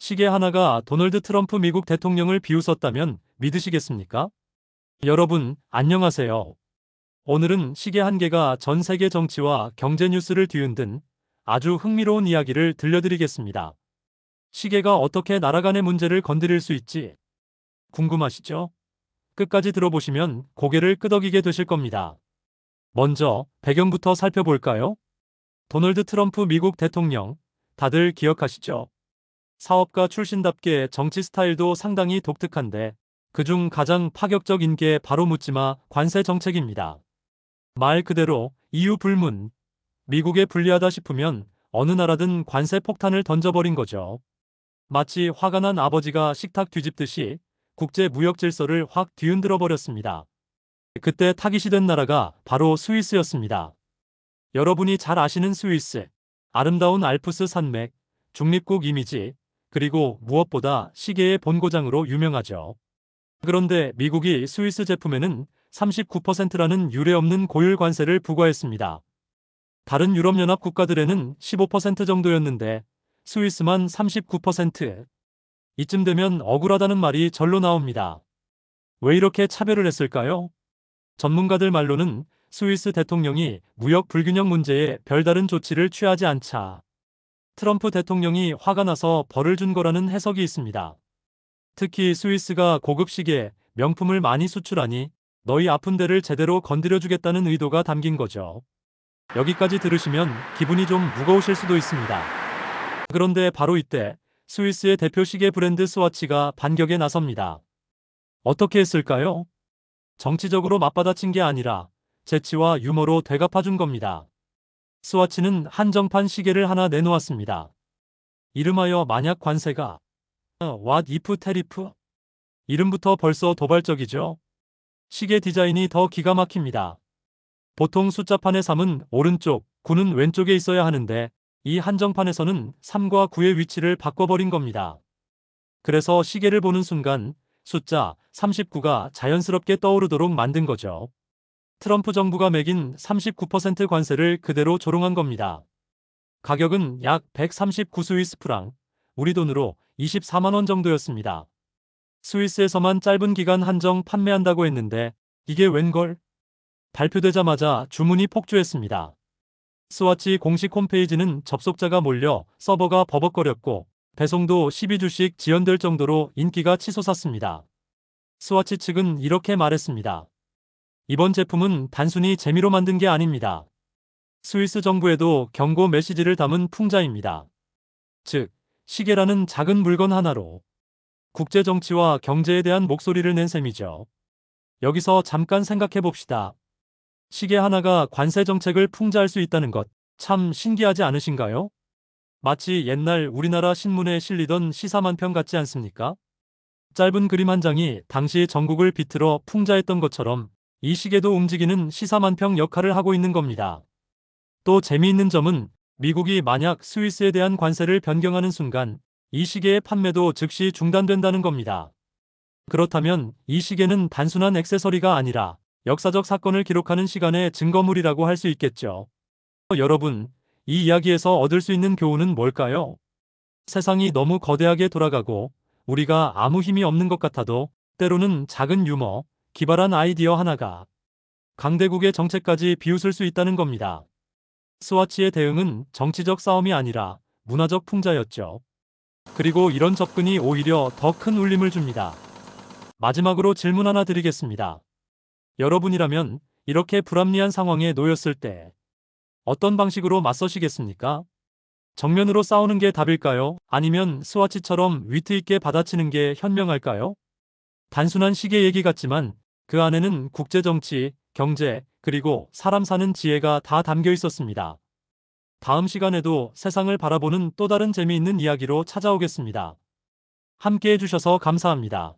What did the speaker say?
시계 하나가 도널드 트럼프 미국 대통령을 비웃었다면 믿으시겠습니까? 여러분, 안녕하세요. 오늘은 시계 한 개가 전 세계 정치와 경제 뉴스를 뒤흔든 아주 흥미로운 이야기를 들려드리겠습니다. 시계가 어떻게 나라간의 문제를 건드릴 수 있지? 궁금하시죠? 끝까지 들어보시면 고개를 끄덕이게 되실 겁니다. 먼저 배경부터 살펴볼까요? 도널드 트럼프 미국 대통령, 다들 기억하시죠? 사업가 출신답게 정치 스타일도 상당히 독특한데 그중 가장 파격적인 게 바로 묻지마 관세 정책입니다. 말 그대로 이유 불문. 미국에 불리하다 싶으면 어느 나라든 관세 폭탄을 던져버린 거죠. 마치 화가 난 아버지가 식탁 뒤집듯이 국제 무역 질서를 확 뒤흔들어 버렸습니다. 그때 타깃이 된 나라가 바로 스위스였습니다. 여러분이 잘 아시는 스위스. 아름다운 알프스 산맥, 중립국 이미지, 그리고 무엇보다 시계의 본고장으로 유명하죠. 그런데 미국이 스위스 제품에는 39%라는 유례없는 고율 관세를 부과했습니다. 다른 유럽연합 국가들에는 15% 정도였는데 스위스만 39%. 이쯤 되면 억울하다는 말이 절로 나옵니다. 왜 이렇게 차별을 했을까요? 전문가들 말로는 스위스 대통령이 무역 불균형 문제에 별다른 조치를 취하지 않자 트럼프 대통령이 화가 나서 벌을 준 거라는 해석이 있습니다. 특히 스위스가 고급 시계, 명품을 많이 수출하니 너희 아픈 데를 제대로 건드려주겠다는 의도가 담긴 거죠. 여기까지 들으시면 기분이 좀 무거우실 수도 있습니다. 그런데 바로 이때 스위스의 대표 시계 브랜드 스와치가 반격에 나섭니다. 어떻게 했을까요? 정치적으로 맞받아친 게 아니라 재치와 유머로 되갚아준 겁니다. 스와치는 한정판 시계를 하나 내놓았습니다. 이름하여 만약 관세가 What if 테리프? 이름부터 벌써 도발적이죠? 시계 디자인이 더 기가 막힙니다. 보통 숫자판의 3은 오른쪽, 9는 왼쪽에 있어야 하는데 이 한정판에서는 3과 9의 위치를 바꿔버린 겁니다. 그래서 시계를 보는 순간 숫자 39가 자연스럽게 떠오르도록 만든 거죠. 트럼프 정부가 매긴 39% 관세를 그대로 조롱한 겁니다. 가격은 약 139 스위스 프랑, 우리 돈으로 24만 원 정도였습니다. 스위스에서만 짧은 기간 한정 판매한다고 했는데 이게 웬걸? 발표되자마자 주문이 폭주했습니다. 스와치 공식 홈페이지는 접속자가 몰려 서버가 버벅거렸고 배송도 12주씩 지연될 정도로 인기가 치솟았습니다. 스와치 측은 이렇게 말했습니다. 이번 제품은 단순히 재미로 만든 게 아닙니다. 스위스 정부에도 경고 메시지를 담은 풍자입니다. 즉, 시계라는 작은 물건 하나로 국제 정치와 경제에 대한 목소리를 낸 셈이죠. 여기서 잠깐 생각해 봅시다. 시계 하나가 관세 정책을 풍자할 수 있다는 것, 참 신기하지 않으신가요? 마치 옛날 우리나라 신문에 실리던 시사만평 같지 않습니까? 짧은 그림 한 장이 당시 전국을 비틀어 풍자했던 것처럼 이 시계도 움직이는 시사만평 역할을 하고 있는 겁니다. 또 재미있는 점은 미국이 만약 스위스에 대한 관세를 변경하는 순간 이 시계의 판매도 즉시 중단된다는 겁니다. 그렇다면 이 시계는 단순한 액세서리가 아니라 역사적 사건을 기록하는 시간의 증거물이라고 할 수 있겠죠. 여러분, 이 이야기에서 얻을 수 있는 교훈은 뭘까요? 세상이 너무 거대하게 돌아가고 우리가 아무 힘이 없는 것 같아도 때로는 작은 유머, 기발한 아이디어 하나가 강대국의 정책까지 비웃을 수 있다는 겁니다. 스와치의 대응은 정치적 싸움이 아니라 문화적 풍자였죠. 그리고 이런 접근이 오히려 더 큰 울림을 줍니다. 마지막으로 질문 하나 드리겠습니다. 여러분이라면 이렇게 불합리한 상황에 놓였을 때 어떤 방식으로 맞서시겠습니까? 정면으로 싸우는 게 답일까요? 아니면 스와치처럼 위트 있게 받아치는 게 현명할까요? 단순한 시계 얘기 같지만 그 안에는 국제정치, 경제, 그리고 사람 사는 지혜가 다 담겨 있었습니다. 다음 시간에도 세상을 바라보는 또 다른 재미있는 이야기로 찾아오겠습니다. 함께 해주셔서 감사합니다.